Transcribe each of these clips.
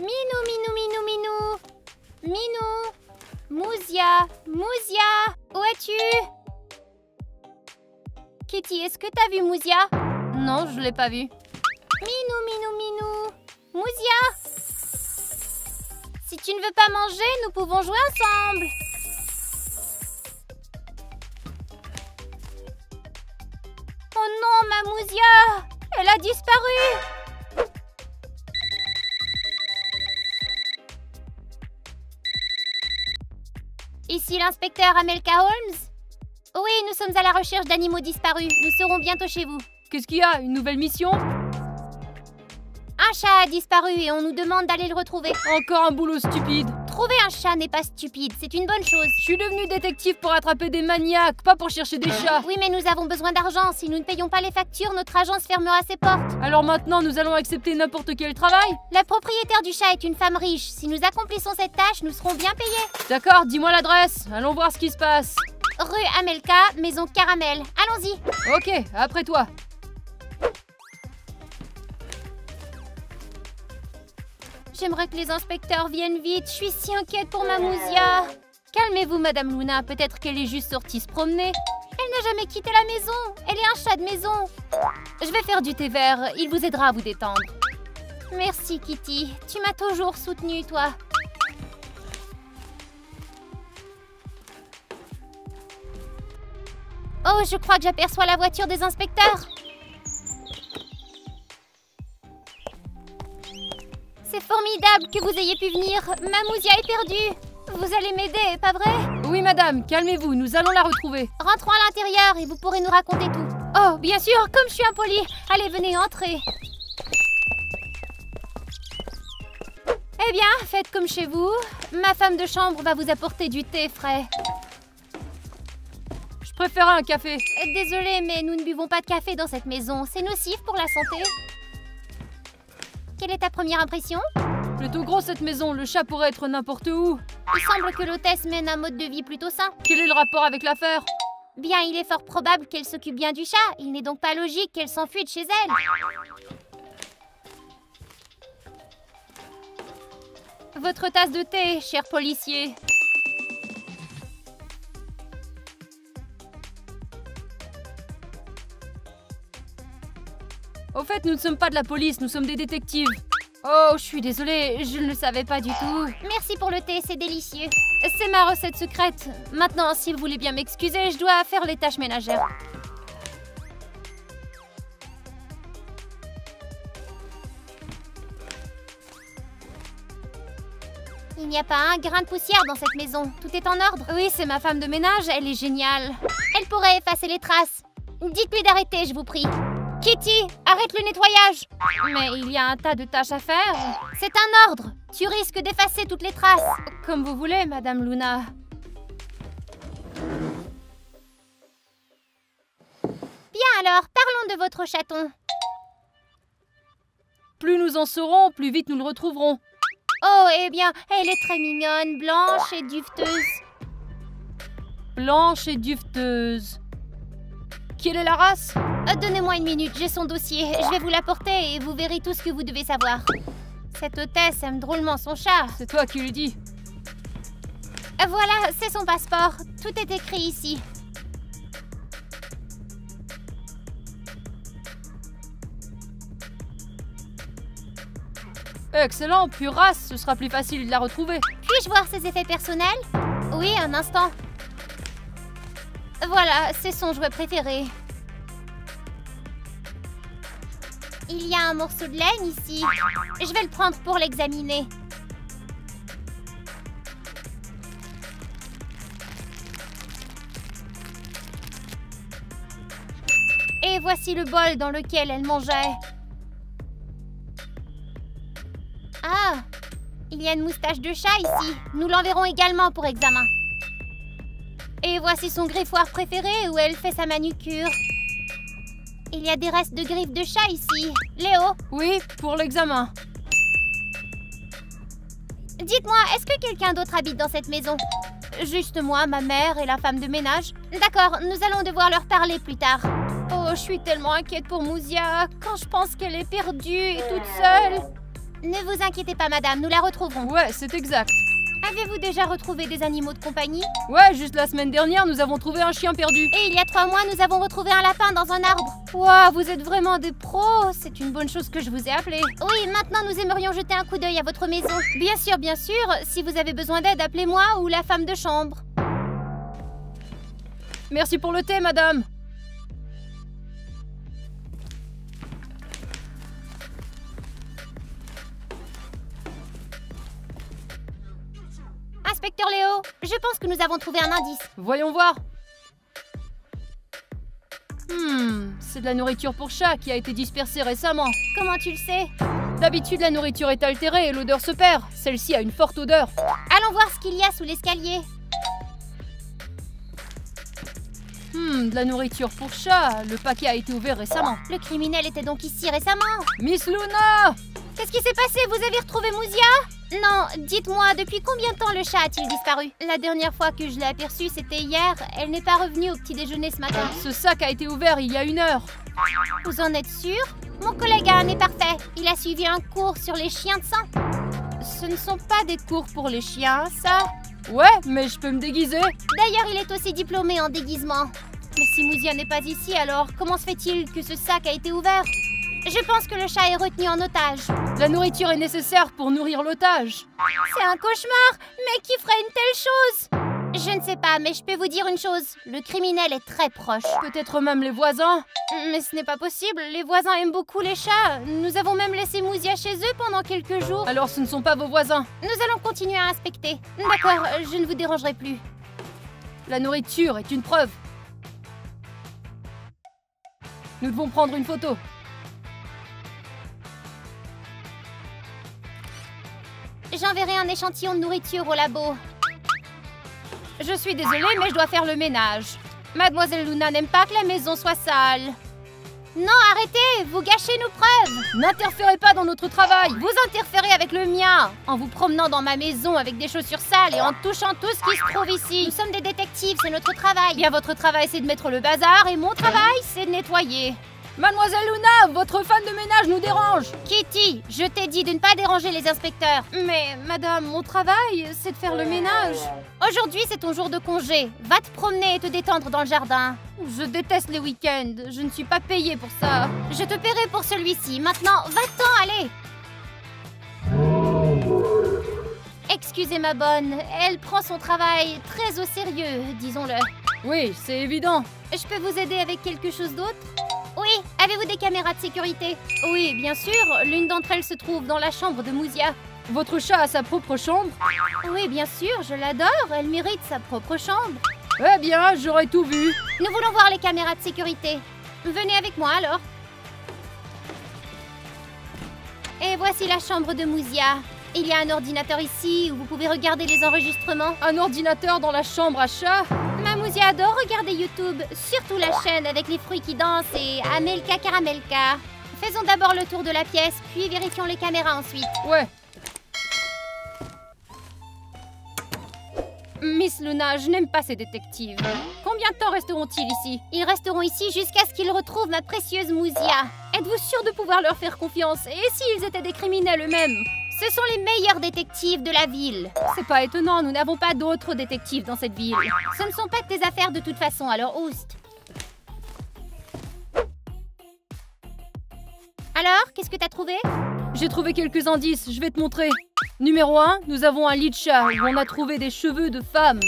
Minou, Minou, Minou, Minou. Minou. Mouzia. Mouzia. Où es-tu? Kitty, est-ce que t'as vu Mouzia? Non, je l'ai pas vu. Minou, Minou, Minou. Mouzia. Si tu ne veux pas manger, nous pouvons jouer ensemble. Oh non, ma Mouzia! Elle a disparu! Ici l'inspecteur Amelka Holmes? Oui, nous sommes à la recherche d'animaux disparus. Nous serons bientôt chez vous. Qu'est-ce qu'il y a? Une nouvelle mission? Un chat a disparu et on nous demande d'aller le retrouver. Encore un boulot stupide. Trouver un chat n'est pas stupide, c'est une bonne chose. Je suis devenu détective pour attraper des maniaques, pas pour chercher des chats. Oui, mais nous avons besoin d'argent. Si nous ne payons pas les factures, notre agence fermera ses portes. Alors maintenant, nous allons accepter n'importe quel travail? La propriétaire du chat est une femme riche. Si nous accomplissons cette tâche, nous serons bien payés. D'accord, dis-moi l'adresse. Allons voir ce qui se passe. Rue Amelka, maison Caramel. Allons-y. Ok, après toi. J'aimerais que les inspecteurs viennent vite. Je suis si inquiète pour ma Mouzia. Calmez-vous, Madame Luna. Peut-être qu'elle est juste sortie se promener. Elle n'a jamais quitté la maison. Elle est un chat de maison. Je vais faire du thé vert. Il vous aidera à vous détendre. Merci, Kitty. Tu m'as toujours soutenue, toi. Oh, je crois que j'aperçois la voiture des inspecteurs. C'est formidable que vous ayez pu venir. Ma Mouzia est perdue. Vous allez m'aider, pas vrai? Oui, madame, calmez-vous. Nous allons la retrouver. Rentrons à l'intérieur et vous pourrez nous raconter tout. Oh, bien sûr, comme je suis impolie. Allez, venez, entrez. Eh bien, faites comme chez vous. Ma femme de chambre va vous apporter du thé frais. Je préférais un café. Désolée, mais nous ne buvons pas de café dans cette maison. C'est nocif pour la santé. Quelle est ta première impression? Plutôt gros cette maison, le chat pourrait être n'importe où. Il semble que l'hôtesse mène un mode de vie plutôt sain. Quel est le rapport avec l'affaire? Bien, il est fort probable qu'elle s'occupe bien du chat. Il n'est donc pas logique qu'elle s'enfuie de chez elle. Votre tasse de thé, cher policier. Au fait, nous ne sommes pas de la police, nous sommes des détectives. Oh, je suis désolée, je ne le savais pas du tout. Merci pour le thé, c'est délicieux. C'est ma recette secrète. Maintenant, si vous voulez bien m'excuser, je dois faire les tâches ménagères. Il n'y a pas un grain de poussière dans cette maison. Tout est en ordre. Oui, c'est ma femme de ménage, elle est géniale. Elle pourrait effacer les traces. Dites-lui d'arrêter, je vous prie. Kitty, arrête le nettoyage. Mais il y a un tas de tâches à faire. C'est un ordre. Tu risques d'effacer toutes les traces. Comme vous voulez, Madame Luna. Bien alors, parlons de votre chaton. Plus nous en saurons, plus vite nous le retrouverons. Oh, eh bien, elle est très mignonne, blanche et duveteuse. Blanche et duveteuse. Quelle est la race? Donnez-moi une minute, j'ai son dossier. Je vais vous l'apporter et vous verrez tout ce que vous devez savoir. Cette hôtesse aime drôlement son chat. C'est toi qui le dis. Voilà, c'est son passeport. Tout est écrit ici. Excellent, pure race, ce sera plus facile de la retrouver. Puis-je voir ses effets personnels? Oui, un instant. Voilà, c'est son jouet préféré. Il y a un morceau de laine ici. Je vais le prendre pour l'examiner. Et voici le bol dans lequel elle mangeait. Ah, il y a une moustache de chat ici. Nous l'enverrons également pour examen. Et voici son griffoir préféré où elle fait sa manucure. Il y a des restes de griffes de chat ici. Léo? Oui, pour l'examen. Dites-moi, est-ce que quelqu'un d'autre habite dans cette maison? Juste moi, ma mère et la femme de ménage. D'accord, nous allons devoir leur parler plus tard. Oh, je suis tellement inquiète pour Mouzia quand je pense qu'elle est perdue et toute seule. Ne vous inquiétez pas, madame, nous la retrouverons. Ouais, c'est exact. Avez-vous déjà retrouvé des animaux de compagnie? Ouais, juste la semaine dernière, nous avons trouvé un chien perdu. Et il y a 3 mois, nous avons retrouvé un lapin dans un arbre. Waouh, vous êtes vraiment des pros. C'est une bonne chose que je vous ai appelé. Oui, maintenant nous aimerions jeter un coup d'œil à votre maison. Bien sûr, si vous avez besoin d'aide, appelez-moi ou la femme de chambre. Merci pour le thé, madame. Inspecteur Léo, je pense que nous avons trouvé un indice. Voyons voir. C'est de la nourriture pour chat qui a été dispersée récemment. Comment tu le sais? D'habitude, la nourriture est altérée et l'odeur se perd. Celle-ci a une forte odeur. Allons voir ce qu'il y a sous l'escalier. De la nourriture pour chat. Le paquet a été ouvert récemment. Le criminel était donc ici récemment. Miss Luna! Qu'est-ce qui s'est passé? Vous avez retrouvé Mouzia? Non, dites-moi, depuis combien de temps le chat a-t-il disparu? La dernière fois que je l'ai aperçue, c'était hier. Elle n'est pas revenue au petit déjeuner ce matin. Ce sac a été ouvert il y a 1 heure. Vous en êtes sûr? Mon collègue a un nez parfait. Il a suivi un cours sur les chiens de sang. Ce ne sont pas des cours pour les chiens, ça? Ouais, mais je peux me déguiser. D'ailleurs, il est aussi diplômé en déguisement. Mais si Mouzia n'est pas ici, alors comment se fait-il que ce sac a été ouvert? Je pense que le chat est retenu en otage. La nourriture est nécessaire pour nourrir l'otage. C'est un cauchemar! Mais qui ferait une telle chose? Je ne sais pas, mais je peux vous dire une chose. Le criminel est très proche. Peut-être même les voisins. Mais ce n'est pas possible. Les voisins aiment beaucoup les chats. Nous avons même laissé Mouzia chez eux pendant quelques jours. Alors ce ne sont pas vos voisins. Nous allons continuer à inspecter. D'accord, je ne vous dérangerai plus. La nourriture est une preuve. Nous devons prendre une photo. J'enverrai un échantillon de nourriture au labo. Je suis désolée, mais je dois faire le ménage. Mademoiselle Luna n'aime pas que la maison soit sale. Non, arrêtez! Vous gâchez nos preuves! N'interférez pas dans notre travail! Vous interférez avec le mien! En vous promenant dans ma maison avec des chaussures sales et en touchant tout ce qui se trouve ici. Nous sommes des détectives, c'est notre travail. Bien, votre travail, c'est de mettre le bazar et mon travail, c'est de nettoyer. Mademoiselle Luna, votre femme de ménage nous dérange! Kitty, je t'ai dit de ne pas déranger les inspecteurs. Mais, madame, mon travail, c'est de faire le ménage. Aujourd'hui, c'est ton jour de congé. Va te promener et te détendre dans le jardin. Je déteste les week-ends. Je ne suis pas payée pour ça. Je te paierai pour celui-ci. Maintenant, va-t'en, allez! Excusez ma bonne, elle prend son travail très au sérieux, disons-le. Oui, c'est évident. Je peux vous aider avec quelque chose d'autre? Oui, avez-vous des caméras de sécurité? Oui, bien sûr, l'une d'entre elles se trouve dans la chambre de Mouzia. Votre chat a sa propre chambre? Oui, bien sûr, je l'adore, elle mérite sa propre chambre. Eh bien, j'aurais tout vu. Nous voulons voir les caméras de sécurité. Venez avec moi alors. Et voici la chambre de Mouzia. Il y a un ordinateur ici où vous pouvez regarder les enregistrements. Un ordinateur dans la chambre à chat? Ma Mouzia adore regarder YouTube, surtout la chaîne avec les fruits qui dansent et Amelka Caramelka. Faisons d'abord le tour de la pièce, puis vérifions les caméras ensuite. Ouais. Miss Luna, je n'aime pas ces détectives. Combien de temps resteront-ils ici? Ils resteront ici jusqu'à ce qu'ils retrouvent ma précieuse Mouzia. Êtes-vous sûr de pouvoir leur faire confiance? Et s'ils étaient des criminels eux-mêmes? Ce sont les meilleurs détectives de la ville. C'est pas étonnant, nous n'avons pas d'autres détectives dans cette ville. Ce ne sont pas que tes affaires de toute façon, alors oust. Alors, qu'est-ce que t'as trouvé? J'ai trouvé quelques indices, je vais te montrer. Numéro 1, nous avons un lit de chat où on a trouvé des cheveux de femme.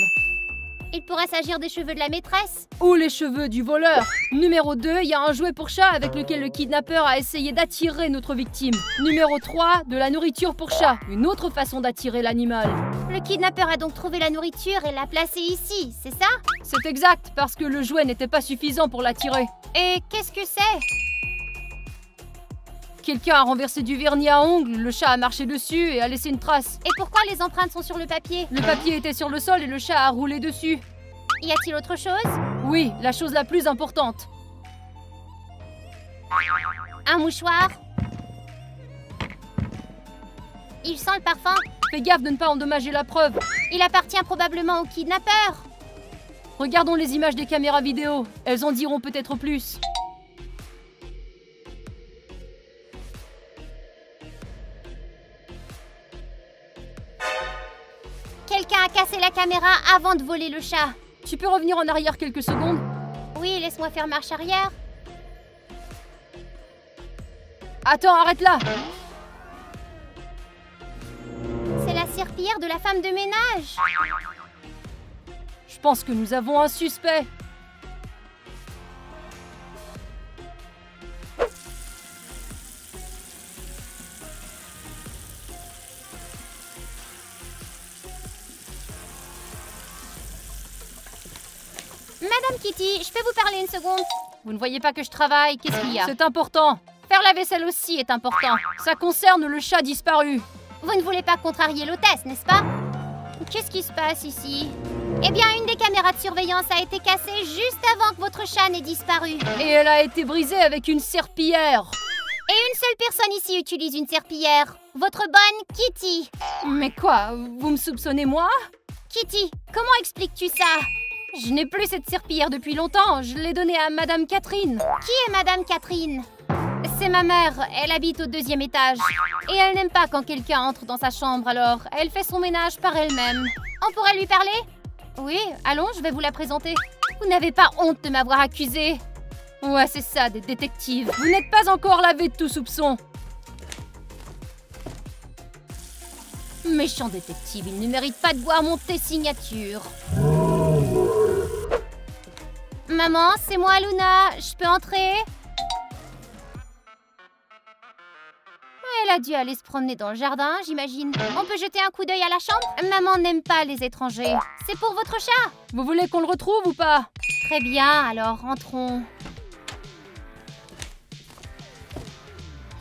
Il pourrait s'agir des cheveux de la maîtresse. Ou les cheveux du voleur. Numéro 2, il y a un jouet pour chat avec lequel le kidnappeur a essayé d'attirer notre victime. Numéro 3, de la nourriture pour chat, une autre façon d'attirer l'animal. Le kidnappeur a donc trouvé la nourriture et l'a placée ici, c'est ça? C'est exact, parce que le jouet n'était pas suffisant pour l'attirer. Et qu'est-ce que c'est? Quelqu'un a renversé du vernis à ongles, le chat a marché dessus et a laissé une trace. Et pourquoi les empreintes sont sur le papier? Le papier était sur le sol et le chat a roulé dessus. Y a-t-il autre chose? Oui, la chose la plus importante. Un mouchoir? Il sent le parfum. Fais gaffe de ne pas endommager la preuve. Il appartient probablement au kidnappeur. Regardons les images des caméras vidéo. Elles en diront peut-être plus. Quelqu'un a cassé la caméra avant de voler le chat. Tu peux revenir en arrière quelques secondes? Oui, laisse-moi faire marche arrière. Attends, arrête là! C'est la serpillière de la femme de ménage. Je pense que nous avons un suspect. Madame Kitty, je peux vous parler une seconde? Vous ne voyez pas que je travaille? Qu'est-ce qu'il y a? C'est C'est important. Faire la vaisselle aussi est important. Ça concerne le chat disparu. Vous ne voulez pas contrarier l'hôtesse, n'est-ce pas? Qu'est-ce qui se passe ici? Eh bien, une des caméras de surveillance a été cassée juste avant que votre chat n'ait disparu. Et elle a été brisée avec une serpillière. Et une seule personne ici utilise une serpillière. Votre bonne Kitty. Mais quoi? Vous me soupçonnez moi? Kitty, comment expliques-tu ça? Je n'ai plus cette serpillière depuis longtemps. Je l'ai donnée à Madame Catherine. Qui est Madame Catherine? C'est ma mère. Elle habite au 2e étage. Et elle n'aime pas quand quelqu'un entre dans sa chambre, alors elle fait son ménage par elle-même. On pourrait lui parler? Oui, allons, je vais vous la présenter. Vous n'avez pas honte de m'avoir accusée? Ouais, c'est ça, des détectives. Vous n'êtes pas encore lavé de tout soupçon. Méchant détective, il ne mérite pas de voir mon thé signature. Maman, c'est moi Luna. Je peux entrer? Elle a dû aller se promener dans le jardin, j'imagine. On peut jeter un coup d'œil à la chambre? Maman n'aime pas les étrangers. C'est pour votre chat? Vous voulez qu'on le retrouve ou pas? Très bien, alors entrons.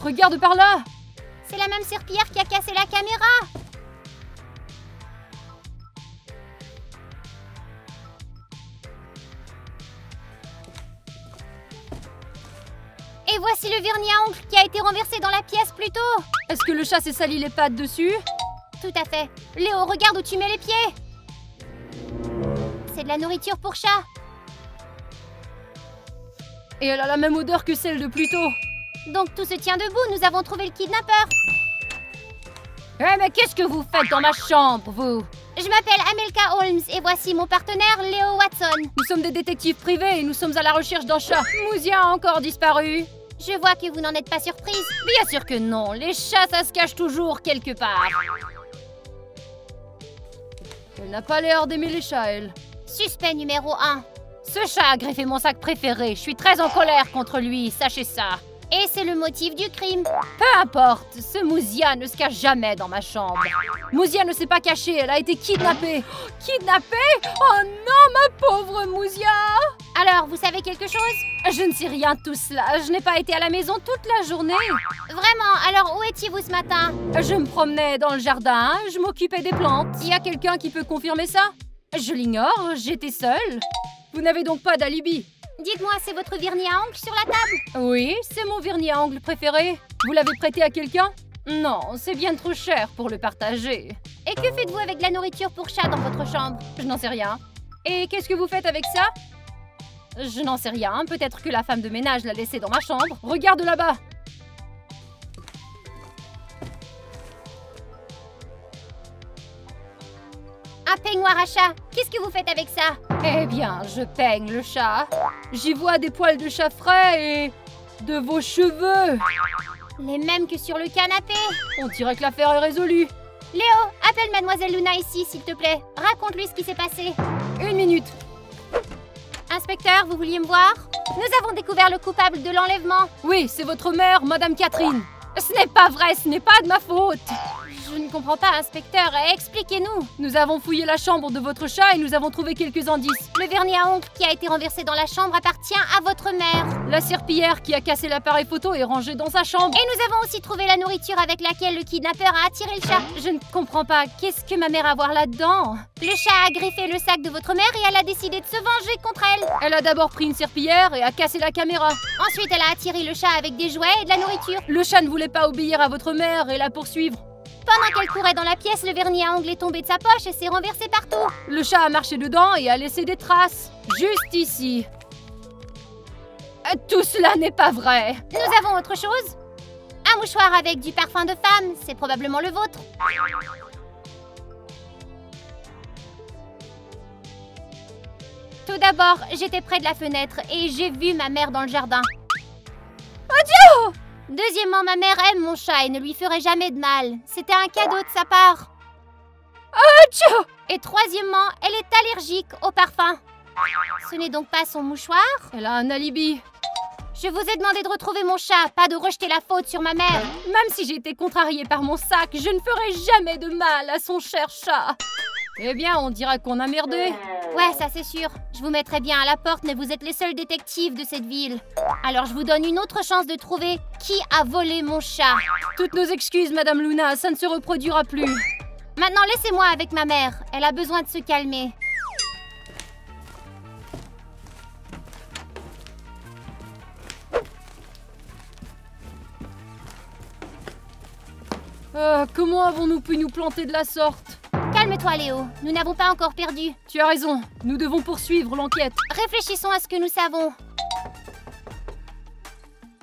Regarde par là! C'est la même serpillière qui a cassé la caméra. Et voici le vernis à ongles qui a été renversé dans la pièce plus tôt. Est-ce que le chat s'est sali les pattes dessus? Tout à fait. Léo, regarde où tu mets les pieds. C'est de la nourriture pour chat. Et elle a la même odeur que celle de plus tôt. Donc tout se tient debout, nous avons trouvé le kidnappeur. Eh mais qu'est-ce que vous faites dans ma chambre, vous? Je m'appelle Amelka Holmes et voici mon partenaire Léo Watson. Nous sommes des détectives privés et nous sommes à la recherche d'un chat. Mouzia a encore disparu. Je vois que vous n'en êtes pas surprise. Bien sûr que non, les chats ça se cache toujours quelque part. Elle n'a pas l'air d'aimer les chats, elle. Suspect numéro 1. Ce chat a greffé mon sac préféré, je suis très en colère contre lui, sachez ça. Et c'est le motif du crime. Peu importe, ce Mouzia ne se cache jamais dans ma chambre. Mouzia ne s'est pas cachée, elle a été kidnappée. Kidnappée? Oh non, ma pauvre Mouzia! Alors, vous savez quelque chose? Je ne sais rien de tout cela, je n'ai pas été à la maison toute la journée. Vraiment? Alors où étiez-vous ce matin? Je me promenais dans le jardin, je m'occupais des plantes. Il y a quelqu'un qui peut confirmer ça? Je l'ignore, j'étais seule. Vous n'avez donc pas d'alibi? Dites-moi, c'est votre vernis à ongles sur la table? Oui, c'est mon vernis à ongles préféré. Vous l'avez prêté à quelqu'un? Non, c'est bien trop cher pour le partager. Et que faites-vous avec de la nourriture pour chat dans votre chambre? Je n'en sais rien. Et qu'est-ce que vous faites avec ça? Je n'en sais rien, peut-être que la femme de ménage l'a laissé dans ma chambre. Regarde là-bas. Un peignoir à chat. Qu'est-ce que vous faites avec ça? Eh bien, je peigne le chat. J'y vois des poils de chat frais et de vos cheveux. Les mêmes que sur le canapé. On dirait que l'affaire est résolue. Léo, appelle Mademoiselle Luna ici, s'il te plaît. Raconte-lui ce qui s'est passé. 1 minute. Inspecteur, vous vouliez me voir? Nous avons découvert le coupable de l'enlèvement. Oui, c'est votre mère, Madame Catherine. Ce n'est pas vrai, ce n'est pas de ma faute. Je ne comprends pas, inspecteur. Expliquez-nous. Nous avons fouillé la chambre de votre chat et nous avons trouvé quelques indices. Le vernis à ongles qui a été renversé dans la chambre appartient à votre mère. La serpillière qui a cassé l'appareil photo est rangée dans sa chambre. Et nous avons aussi trouvé la nourriture avec laquelle le kidnappeur a attiré le chat. Je ne comprends pas. Qu'est-ce que ma mère a à voir là-dedans? Le chat a greffé le sac de votre mère et elle a décidé de se venger contre elle. Elle a d'abord pris une serpillière et a cassé la caméra. Ensuite, elle a attiré le chat avec des jouets et de la nourriture. Le chat ne voulait pas obéir à votre mère et la poursuivre. Pendant qu'elle courait dans la pièce, le vernis à ongles est tombé de sa poche et s'est renversé partout. Le chat a marché dedans et a laissé des traces. Juste ici. Tout cela n'est pas vrai. Nous avons autre chose. Un mouchoir avec du parfum de femme, c'est probablement le vôtre. Tout d'abord, j'étais près de la fenêtre et j'ai vu ma mère dans le jardin. Adieu! Deuxièmement, ma mère aime mon chat et ne lui ferait jamais de mal. C'était un cadeau de sa part. Adieu! Et troisièmement, elle est allergique au parfum. Ce n'est donc pas son mouchoir? Elle a un alibi. Je vous ai demandé de retrouver mon chat, pas de rejeter la faute sur ma mère. Même si j'ai été contrariée par mon sac, je ne ferai jamais de mal à son cher chat. Eh bien, on dira qu'on a merdé. Ouais, ça c'est sûr. Je vous mettrai bien à la porte, mais vous êtes les seuls détectives de cette ville. Alors je vous donne une autre chance de trouver qui a volé mon chat. Toutes nos excuses, Madame Luna, ça ne se reproduira plus. Maintenant, laissez-moi avec ma mère. Elle a besoin de se calmer. Comment avons-nous pu nous planter de la sorte? Calme-toi, Léo. Nous n'avons pas encore perdu. Tu as raison, nous devons poursuivre l'enquête. Réfléchissons à ce que nous savons.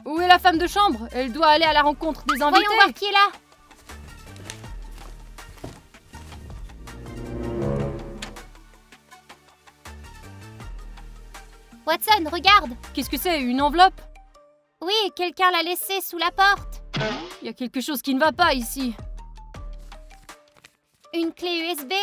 Où est la femme de chambre? Elle doit aller à la rencontre des invités. Voyons voir qui est là. Watson, regarde. Qu'est-ce que c'est, une enveloppe? Oui, quelqu'un l'a laissée sous la porte. Il y a quelque chose qui ne va pas ici. Une clé USB.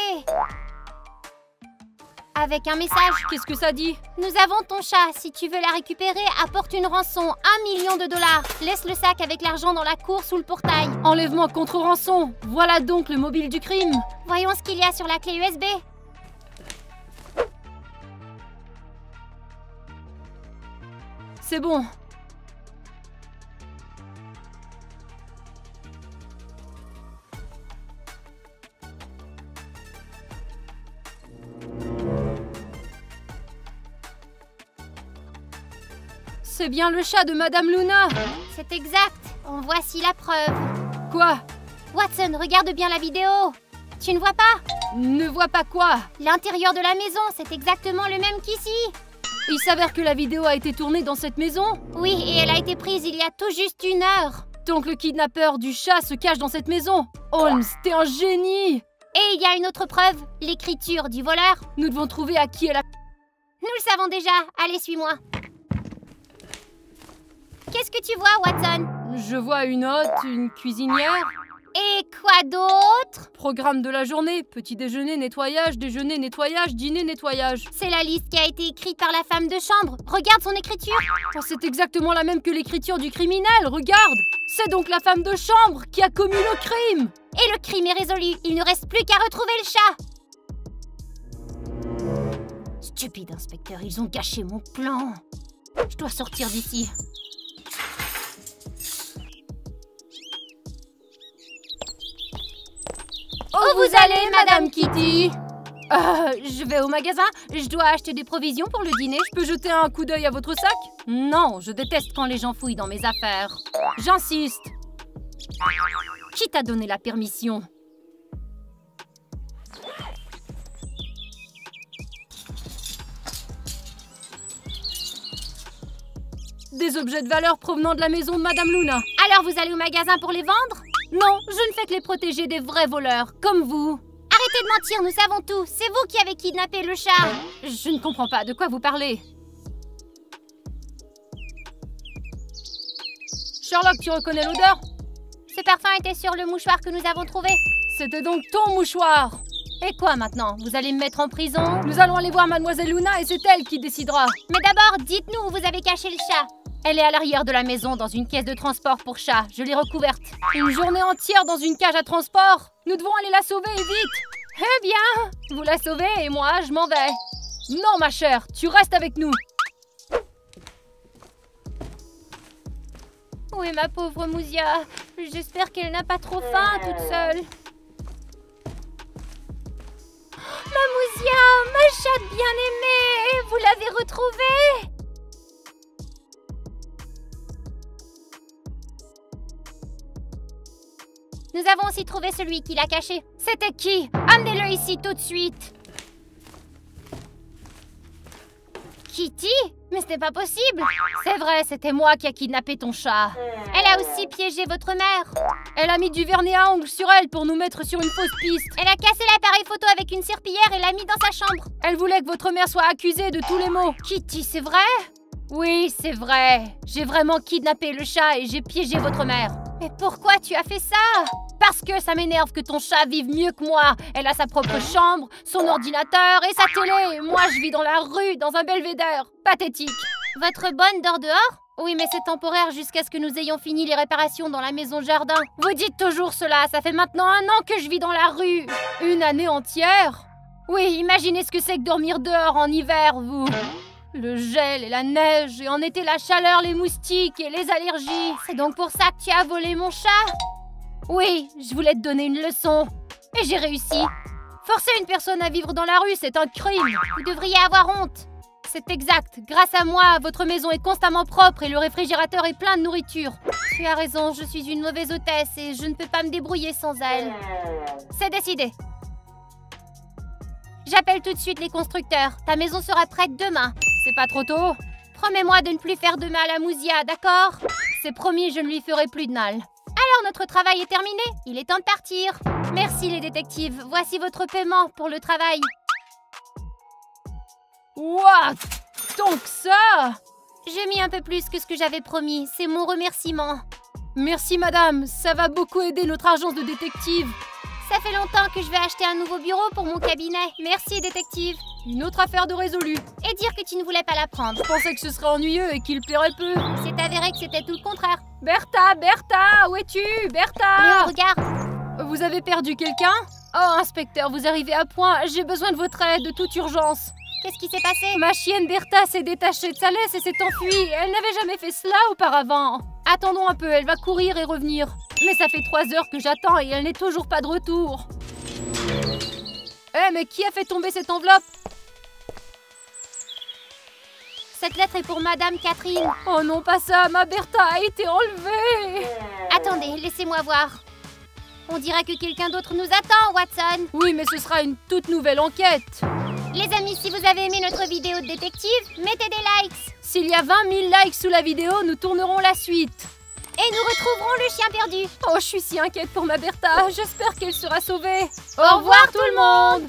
Avec un message. Qu'est-ce que ça dit? Nous avons ton chat. Si tu veux la récupérer, apporte une rançon. 1 million de dollars. Laisse le sac avec l'argent dans la cour sous le portail. Enlèvement contre rançon. Voilà donc le mobile du crime. Voyons ce qu'il y a sur la clé USB. C'est bon. C'est bien le chat de Madame Luna. C'est exact. En voici la preuve. Quoi? Watson, regarde bien la vidéo. Tu ne vois pas? Ne vois pas quoi? L'intérieur de la maison, c'est exactement le même qu'ici. Il s'avère que la vidéo a été tournée dans cette maison? Oui, et elle a été prise il y a tout juste 1 heure. Donc le kidnappeur du chat se cache dans cette maison. Holmes, t'es un génie! Et il y a une autre preuve, l'écriture du voleur. Nous devons trouver à qui elle a... Nous le savons déjà. Allez, suis-moi. Qu'est-ce que tu vois, Watson? Je vois une hôte, une cuisinière. Et quoi d'autre? Programme de la journée, petit déjeuner, nettoyage, déjeuner, nettoyage, dîner, nettoyage. C'est la liste qui a été écrite par la femme de chambre. Regarde son écriture. Oh, c'est exactement la même que l'écriture du criminel, regarde! C'est donc la femme de chambre qui a commis le crime! Et le crime est résolu. Il ne reste plus qu'à retrouver le chat. Stupide inspecteur, ils ont gâché mon plan. Je dois sortir d'ici. Où vous allez, Madame Kitty? Je vais au magasin. Je dois acheter des provisions pour le dîner. Je peux jeter un coup d'œil à votre sac? Non, je déteste quand les gens fouillent dans mes affaires. J'insiste. Qui t'a donné la permission? Des objets de valeur provenant de la maison de Madame Luna. Alors vous allez au magasin pour les vendre? Non, je ne fais que les protéger des vrais voleurs, comme vous. Arrêtez de mentir, nous savons tout. C'est vous qui avez kidnappé le chat. Je ne comprends pas de quoi vous parlez. Sherlock, tu reconnais l'odeur? Ce parfum était sur le mouchoir que nous avons trouvé. C'était donc ton mouchoir. Et quoi maintenant? Vous allez me mettre en prison? Nous allons aller voir Mademoiselle Luna et c'est elle qui décidera. Mais d'abord, dites-nous où vous avez caché le chat. Elle est à l'arrière de la maison dans une caisse de transport pour chat. Je l'ai recouverte. Une journée entière dans une cage à transport? Nous devons aller la sauver vite. Eh bien, vous la sauvez et moi, je m'en vais. Non, ma chère, tu restes avec nous. Où est ma pauvre Mouzia? J'espère qu'elle n'a pas trop faim toute seule. Ma Mouzia, ma chatte bien-aimée, vous l'avez retrouvée? Nous avons aussi trouvé celui qui l'a caché. C'était qui? Amenez-le ici tout de suite. Kitty? Mais ce n'est pas possible! C'est vrai, c'était moi qui a kidnappé ton chat. Elle a aussi piégé votre mère. Elle a mis du vernis à ongles sur elle pour nous mettre sur une fausse piste. Elle a cassé l'appareil photo avec une serpillière et l'a mis dans sa chambre. Elle voulait que votre mère soit accusée de tous les maux. Kitty, c'est vrai? Oui, c'est vrai. J'ai vraiment kidnappé le chat et j'ai piégé votre mère. Mais pourquoi tu as fait ça? Parce que ça m'énerve que ton chat vive mieux que moi. Elle a sa propre chambre, son ordinateur et sa télé. Moi, je vis dans la rue, dans un belvédère. Pathétique. Votre bonne dort dehors? Oui, mais c'est temporaire jusqu'à ce que nous ayons fini les réparations dans la maison jardin. Vous dites toujours cela, ça fait maintenant 1 an que je vis dans la rue. 1 année entière? Oui, imaginez ce que c'est que dormir dehors en hiver, vous. Le gel et la neige, et en été la chaleur, les moustiques et les allergies. C'est donc pour ça que tu as volé mon chat? Oui, je voulais te donner une leçon. Et j'ai réussi. Forcer une personne à vivre dans la rue, c'est un crime. Vous devriez avoir honte. C'est exact. Grâce à moi, votre maison est constamment propre et le réfrigérateur est plein de nourriture. Tu as raison, je suis une mauvaise hôtesse et je ne peux pas me débrouiller sans elle. C'est décidé. J'appelle tout de suite les constructeurs. Ta maison sera prête demain. C'est pas trop tôt? Promets-moi de ne plus faire de mal à Mouzia, d'accord? C'est promis, je ne lui ferai plus de mal. Alors notre travail est terminé. Il est temps de partir. Merci les détectives. Voici votre paiement pour le travail. What? Tant que ça? J'ai mis un peu plus que ce que j'avais promis. C'est mon remerciement. Merci madame, ça va beaucoup aider notre agence de détective. Ça fait longtemps que je vais acheter un nouveau bureau pour mon cabinet. Merci détective. Une autre affaire de résolu. Et dire que tu ne voulais pas la prendre. Je pensais que ce serait ennuyeux et qu'il plairait peu. C'est avéré que c'était tout le contraire. Bertha, où es-tu? Bertha! Léo, regarde. Vous avez perdu quelqu'un? Oh, inspecteur, vous arrivez à point. J'ai besoin de votre aide, de toute urgence. Qu'est-ce qui s'est passé? Ma chienne Bertha s'est détachée de sa laisse et s'est enfuie. Elle n'avait jamais fait cela auparavant. Attendons un peu, elle va courir et revenir. Mais ça fait 3 heures que j'attends et elle n'est toujours pas de retour. Mais qui a fait tomber cette enveloppe? Cette lettre est pour Madame Catherine. Oh non, pas ça, ma Bertha a été enlevée. Attendez, laissez-moi voir. On dirait que quelqu'un d'autre nous attend, Watson. Oui, mais ce sera une toute nouvelle enquête. Les amis, si vous avez aimé notre vidéo de détective, mettez des likes. S'il y a 20 000 likes sous la vidéo, nous tournerons la suite. Et nous retrouverons le chien perdu. Oh, je suis si inquiète pour ma Bertha. J'espère qu'elle sera sauvée. Au revoir tout le monde.